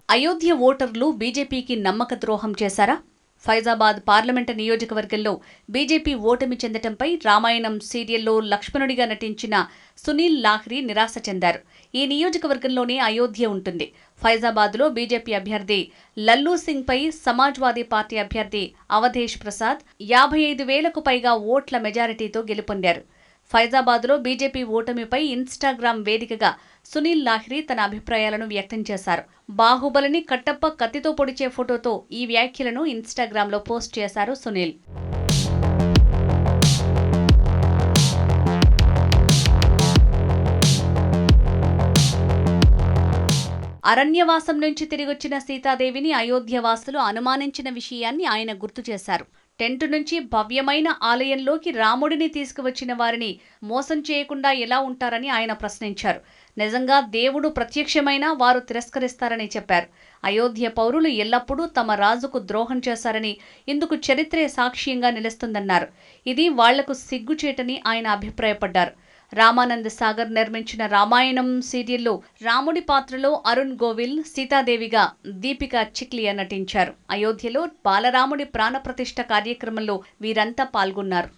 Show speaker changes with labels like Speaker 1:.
Speaker 1: అయోధ్య ఓటర్లు బీజేపీకి నమ్మక ద్రోహం చేశారా? ఫైజాబాద్ పార్లమెంటు నియోజకవర్గంలో బీజేపీ ఓటమి చెందటంపై రామాయణం సీరియల్లో లక్ష్మణుడిగా నటించిన సునీల్ లాహ్రీ నిరాశ చెందారు. ఈ నియోజకవర్గంలోనే అయోధ్య ఉంటుంది. ఫైజాబాద్లో బీజేపీ అభ్యర్థి లల్లూ సింగ్పై సమాజ్వాదీ పార్టీ అభ్యర్థి అవధేష్ ప్రసాద్ 55,000కు పైగా ఓట్ల మెజారిటీతో గెలుపొందారు. ఫైజాబాద్లో బీజేపీ ఓటమిపై ఇన్స్టాగ్రామ్ వేదికగా సునీల్ లాహ్రీ తన అభిప్రాయాలను వ్యక్తం చేశారు. బాహుబలిని కట్టప్ప కత్తితో పొడిచే ఫోటోతో ఈ వ్యాఖ్యలను ఇన్స్టాగ్రామ్లో పోస్ట్ చేశారు సునీల్. అరణ్యవాసం నుంచి తిరిగొచ్చిన సీతాదేవిని అయోధ్యవాసులు అనుమానించిన విషయాన్ని ఆయన గుర్తు చేశారు. టెంటు నుంచి భవ్యమైన ఆలయంలోకి రాముడిని తీసుకువచ్చిన వారిని మోసం చేయకుండా ఎలా ఉంటారని ఆయన ప్రశ్నించారు. నిజంగా దేవుడు ప్రత్యక్షమైనా వారు తిరస్కరిస్తారని చెప్పారు. అయోధ్య పౌరులు ఎల్లప్పుడూ తమ రాజుకు ద్రోహం చేశారని, ఇందుకు చరిత్రే సాక్ష్యంగా నిలుస్తుందన్నారు. ఇది వాళ్లకు సిగ్గుచేటని ఆయన అభిప్రాయపడ్డారు. రామానంద్ సాగర్ నిర్మించిన రామాయణం సీరియల్లో రాముడి పాత్రలో అరుణ్ గోవిల్, సీతాదేవిగా దీపికా చిక్లియా నటించారు. అయోధ్యలో బాలరాముడి ప్రాణప్రతిష్ఠ కార్యక్రమంలో వీరంతా పాల్గొన్నారు.